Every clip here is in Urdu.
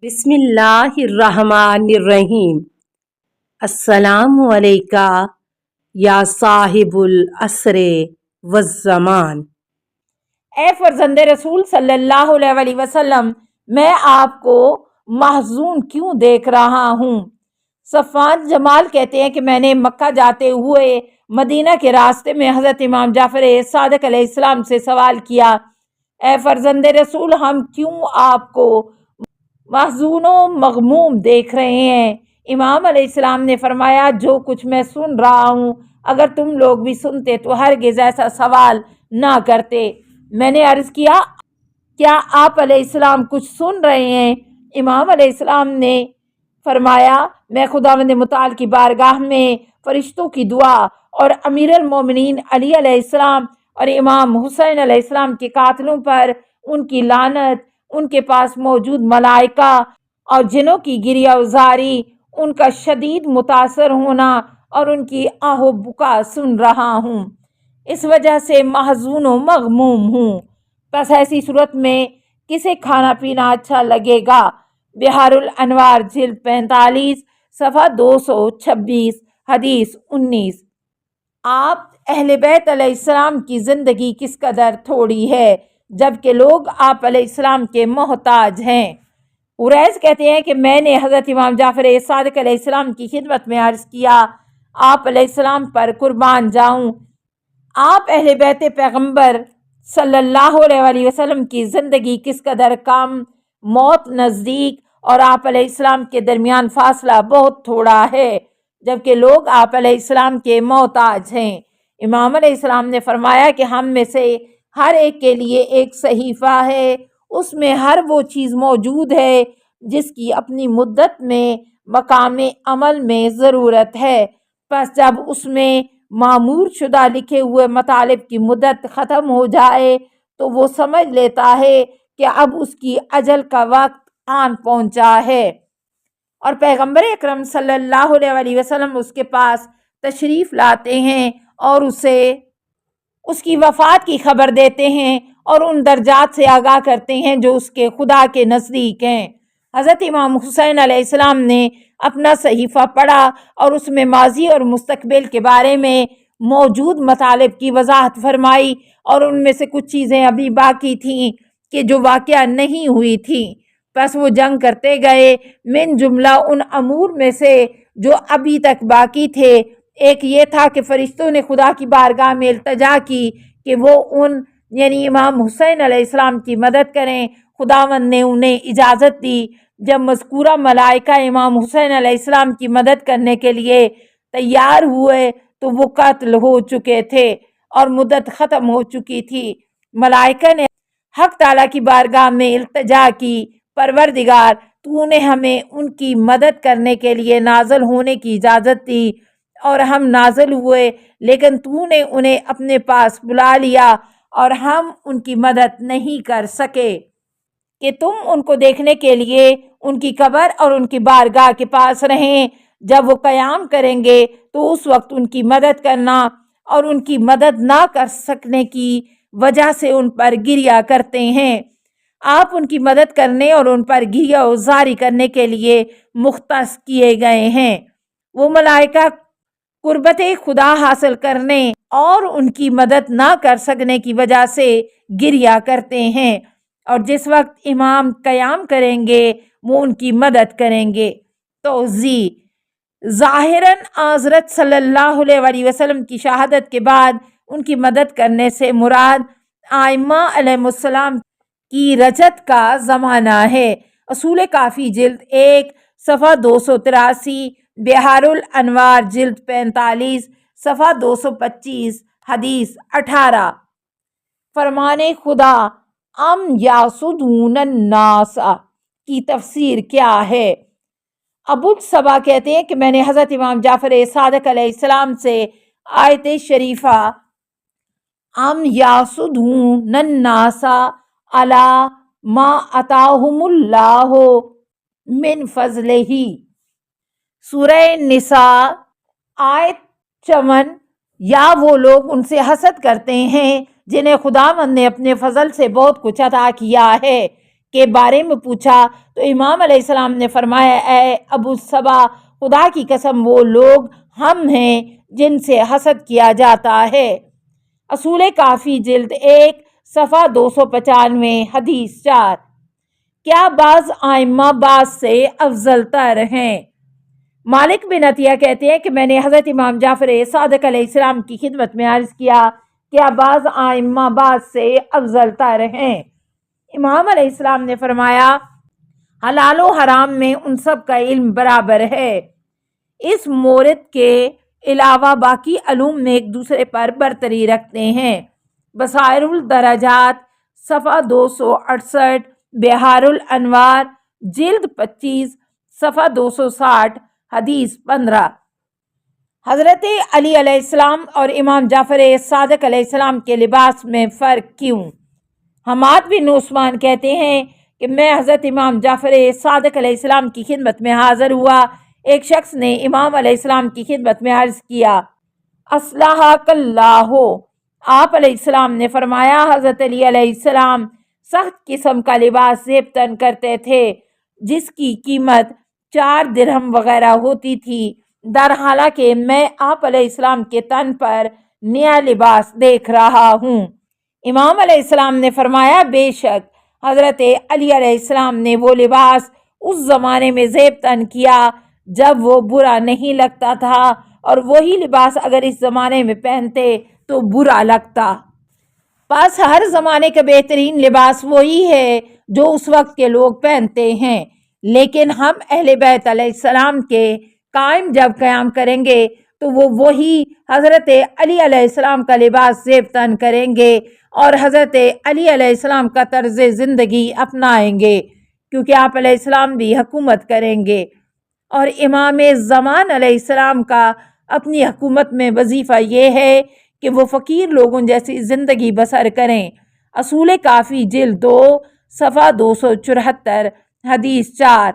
بسم اللہ الرحمن الرحیم۔ السلام علیکہ یا صاحب العصر والزمان۔ اے فرزند رسول صلی اللہ علیہ وسلم، میں آپ کو محزون کیوں دیکھ رہا ہوں؟ صفوان جمال کہتے ہیں کہ میں نے مکہ جاتے ہوئے مدینہ کے راستے میں حضرت امام جعفر صادق علیہ السلام سے سوال کیا، اے فرزند رسول، ہم کیوں آپ کو محزون و مغموم دیکھ رہے ہیں؟ امام علیہ السلام نے فرمایا، جو کچھ میں سن رہا ہوں اگر تم لوگ بھی سنتے تو ہرگز ایسا سوال نہ کرتے۔ میں نے عرض کیا، کیا آپ علیہ السلام کچھ سن رہے ہیں؟ امام علیہ السلام نے فرمایا، میں خداوند متعال کی بارگاہ میں فرشتوں کی دعا اور امیر المومنین علی علیہ السلام اور امام حسین علیہ السلام کے قاتلوں پر ان کی لعنت، ان کے پاس موجود ملائکہ اور جنوں کی گریہ وزاری، ان کا شدید متاثر ہونا اور ان کی آہ و بکا سن رہا ہوں، اس وجہ سے محزون و مغموم ہوں۔ بس ایسی صورت میں کسے کھانا پینا اچھا لگے گا؟ بحار الانوار جلد 45 صفحہ 226 حدیث 19۔ آپ اہل بیت علیہ السلام کی زندگی کس قدر تھوڑی ہے جبکہ لوگ آپ علیہ السلام کے محتاج ہیں۔ اوریس کہتے ہیں کہ میں نے حضرت امام جعفر صادق علیہ السلام کی خدمت میں عرض کیا، آپ علیہ السلام پر قربان جاؤں، آپ اہل بیت پیغمبر صلی اللہ علیہ وسلم کی زندگی کس قدر کم، موت نزدیک اور آپ علیہ السلام کے درمیان فاصلہ بہت تھوڑا ہے جبکہ لوگ آپ علیہ السلام کے محتاج ہیں۔ امام علیہ السلام نے فرمایا کہ ہم میں سے ہر ایک کے لیے ایک صحیفہ ہے، اس میں ہر وہ چیز موجود ہے جس کی اپنی مدت میں مقام عمل میں ضرورت ہے، پس جب اس میں معمور شدہ لکھے ہوئے مطالب کی مدت ختم ہو جائے تو وہ سمجھ لیتا ہے کہ اب اس کی اجل کا وقت آن پہنچا ہے، اور پیغمبر اکرم صلی اللہ علیہ وسلم اس کے پاس تشریف لاتے ہیں اور اسے اس کی وفات کی خبر دیتے ہیں اور ان درجات سے آگاہ کرتے ہیں جو اس کے خدا کے نزدیک ہیں۔ حضرت امام حسین علیہ السلام نے اپنا صحیفہ پڑھا اور اس میں ماضی اور مستقبل کے بارے میں موجود مطالب کی وضاحت فرمائی، اور ان میں سے کچھ چیزیں ابھی باقی تھیں کہ جو واقعہ نہیں ہوئی تھیں، پس وہ جنگ کرتے گئے۔ من جملہ ان امور میں سے جو ابھی تک باقی تھے، ایک یہ تھا کہ فرشتوں نے خدا کی بارگاہ میں التجا کی کہ وہ یعنی امام حسین علیہ السلام کی مدد کریں۔ خداوند نے انہیں اجازت دی۔ جب مذکورہ ملائکہ امام حسین علیہ السلام کی مدد کرنے کے لیے تیار ہوئے تو وہ قتل ہو چکے تھے اور مدت ختم ہو چکی تھی۔ ملائکہ نے حق تعالیٰ کی بارگاہ میں التجا کی، پروردگار، تو نے ہمیں ان کی مدد کرنے کے لیے نازل ہونے کی اجازت دی اور ہم نازل ہوئے، لیکن تو نے انہیں اپنے پاس بلا لیا اور ہم ان کی مدد نہیں کر سکے کہ تم ان کو دیکھنے کے لیے ان کی قبر اور ان کی بارگاہ کے پاس رہیں۔ جب وہ قیام کریں گے تو اس وقت ان کی مدد کرنا، اور ان کی مدد نہ کر سکنے کی وجہ سے ان پر گریہ کرتے ہیں۔ آپ ان کی مدد کرنے اور ان پر گریہ وزاری کرنے کے لیے مختص کیے گئے ہیں۔ وہ ملائکہ قربت خدا حاصل کرنے اور ان کی مدد نہ کر سکنے کی وجہ سے گریہ کرتے ہیں، اور جس وقت امام قیام کریں گے وہ ان کی مدد کریں گے۔ توضیح: ظاہراً حضرت صلی اللہ علیہ وسلم کی شہادت کے بعد ان کی مدد کرنے سے مراد ائمہ علیہم السلام کی رجعت کا زمانہ ہے۔ اصول کافی جلد 1 صفحہ 283، بحار الانوار جلد 45 صفحہ 225 حدیث 18۔ فرمان خدا ام یحسدون الناس کی تفسیر کیا ہے؟ ابو الصبا کہتے ہیں کہ میں نے حضرت امام جعفر صادق علیہ السلام سے آیت شریفہ ام یحسدون الناس علی ما آتاہم اللہ من فضلہ، سورہ نساء آیت 54، یا وہ لوگ ان سے حسد کرتے ہیں جنہیں خداوند نے اپنے فضل سے بہت کچھ عطا کیا ہے، کے بارے میں پوچھا تو امام علیہ السلام نے فرمایا اے ابو صبا، خدا کی قسم وہ لوگ ہم ہیں جن سے حسد کیا جاتا ہے۔ اصول کافی جلد 1 صفحہ 295 حدیث 4۔ کیا بعض ائمہ بعض سے افضل تر ہیں؟ مالک بن عطیہ کہتے ہیں کہ میں نے حضرت امام جعفر صادق علیہ السلام کی خدمت میں عرض کیا کیا بعض ائمہ بعض سے افضل تر ہیں؟ امام علیہ السلام نے فرمایا حلال و حرام میں ان سب کا علم برابر ہے۔ اس مورد کے علاوہ باقی علوم میں ایک دوسرے پر برتری رکھتے ہیں۔ بصائر الدرجات صفحہ 268، بہار الانوار جلد 25 صفحہ 260 حدیث 15۔ حضرت علی علیہ السلام اور امام جعفر صادق علیہ السلام کے لباس میں فرق کیوں؟ حماد بن عثمان کہتے ہیں کہ میں حضرت امام جعفر صادق علیہ السلام کی خدمت میں حاضر ہوا۔ ایک شخص نے امام علیہ السلام کی خدمت میں عرض کیا اصلحک اللہ، آپ علیہ السلام نے فرمایا حضرت علی علیہ السلام سخت قسم کا لباس زیب تن کرتے تھے جس کی قیمت 4 درہم وغیرہ ہوتی تھی، در حالانکہ میں آپ علیہ السلام کے تن پر نیا لباس دیکھ رہا ہوں۔ امام علیہ السلام نے فرمایا بے شک حضرت علی علیہ السلام نے وہ لباس اس زمانے میں زیب تن کیا جب وہ برا نہیں لگتا تھا، اور وہی لباس اگر اس زمانے میں پہنتے تو برا لگتا۔ پس ہر زمانے کا بہترین لباس وہی ہے جو اس وقت کے لوگ پہنتے ہیں، لیکن ہم اہل بیت علیہ السلام کے قائم جب قیام کریں گے تو وہ وہی حضرت علی علیہ السلام کا لباس زیب تن کریں گے اور حضرت علی علیہ السلام کا طرز زندگی اپنائیں گے، کیونکہ آپ علیہ السلام بھی حکومت کریں گے، اور امام زمان علیہ السلام کا اپنی حکومت میں وظیفہ یہ ہے کہ وہ فقیر لوگوں جیسی زندگی بسر کریں۔ اصول کافی جلد 2 صفحہ 274 حدیث 4۔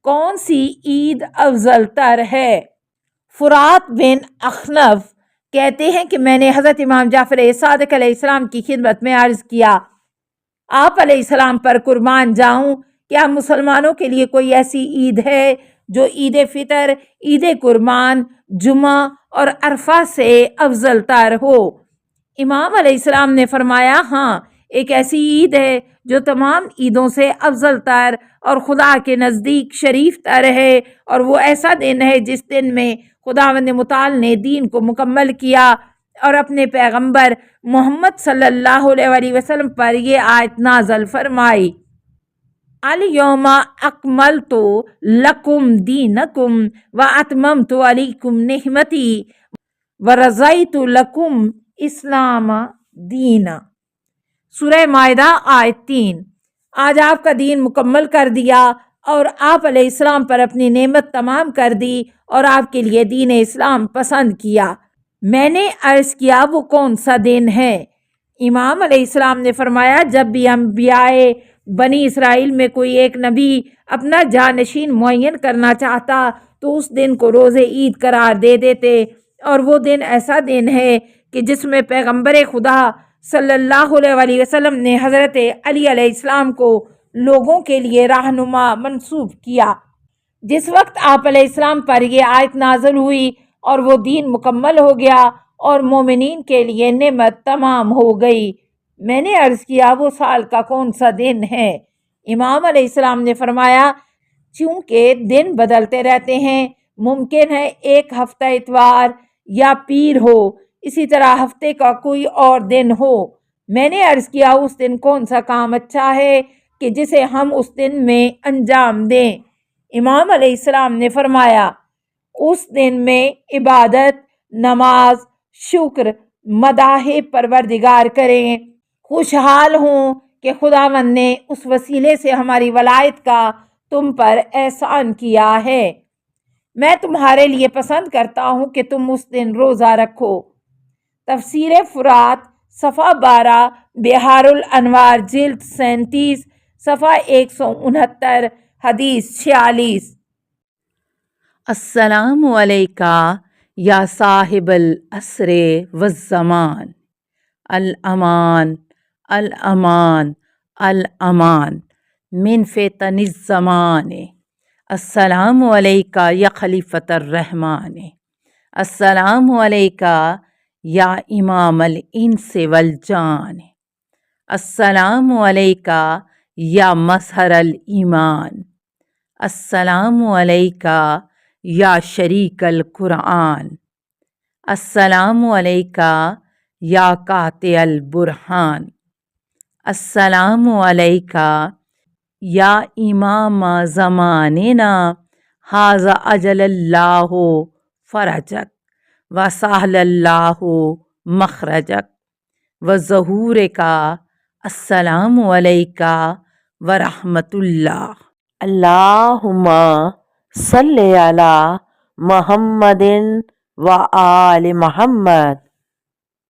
کون سی عید افضل تر ہے؟ فرات بن اخنف کہتے ہیں کہ میں نے حضرت امام جعفر صادق علیہ السلام کی خدمت میں عرض کیا آپ علیہ السلام پر قربان جاؤں، کیا مسلمانوں کے لیے کوئی ایسی عید ہے جو عید فطر، عید قربان، جمعہ اور عرفہ سے افضل تر ہو؟ امام علیہ السلام نے فرمایا ہاں، ایک ایسی عید ہے جو تمام عیدوں سے افضل تر اور خدا کے نزدیک شریف تر ہے، اور وہ ایسا دن ہے جس دن میں خداوند متعال نے دین کو مکمل کیا اور اپنے پیغمبر محمد صلی اللہ علیہ وسلم پر یہ آیت نازل فرمائی الیوم اکملت لکم دینکم واتممت علیکم نعمتی ورضیت لکم اسلام دینا۔ سورہ مائدہ آیت 3۔ آج آپ کا دین مکمل کر دیا اور آپ علیہ السلام پر اپنی نعمت تمام کر دی اور آپ کے لیے دین اسلام پسند کیا۔ میں نے عرض کیا وہ کون سا دن ہے؟ امام علیہ السلام نے فرمایا جب بھی انبیاء بنی اسرائیل میں کوئی ایک نبی اپنا جانشین معین کرنا چاہتا تو اس دن کو روز عید قرار دے دیتے، اور وہ دن ایسا دن ہے کہ جس میں پیغمبر خدا صلی اللہ علیہ وسلم نے حضرت علی علیہ السلام کو لوگوں کے لیے رہنما منصوب کیا۔ جس وقت آپ علیہ السلام پر یہ آیت نازل ہوئی اور وہ دین مکمل ہو گیا اور مومنین کے لیے نعمت تمام ہو گئی، میں نے عرض کیا وہ سال کا کون سا دن ہے؟ امام علیہ السلام نے فرمایا چونکہ دن بدلتے رہتے ہیں، ممکن ہے ایک ہفتہ اتوار یا پیر ہو، اسی طرح ہفتے کا کوئی اور دن ہو۔ میں نے عرض کیا اس دن کون سا کام اچھا ہے کہ جسے ہم اس دن میں انجام دیں؟ امام علیہ السلام نے فرمایا اس دن میں عبادت، نماز، شکر، مداح پروردگار کریں، خوشحال ہوں کہ خداوند نے اس وسیلے سے ہماری ولایت کا تم پر احسان کیا ہے۔ میں تمہارے لیے پسند کرتا ہوں کہ تم اس دن روزہ رکھو۔ تفسیر فرات صفحہ 12، بہار الانوار جلد 37 صفحہ 169 حدیث 46۔ السلام علیکہ یا صاحب العصر والزمان، الامان الامان الامان۔ من فتن الزمان السلام علیکہ یا خلیفۃ الرحمن السلام علیکہ یا امام الانس والجان السلام علیکہ یا مظہر الایمان السلام علیکہ یا شریک القرآن السلام علیکہ یا قاطع البرہان السلام علیکہ یا امام زماننا ھذا اجل اللہ فرجک وسہل اللہ مخرجک وظہور کا السلام علیکہ ورحمۃ اللہ اللہم صلی علی محمد و آل محمد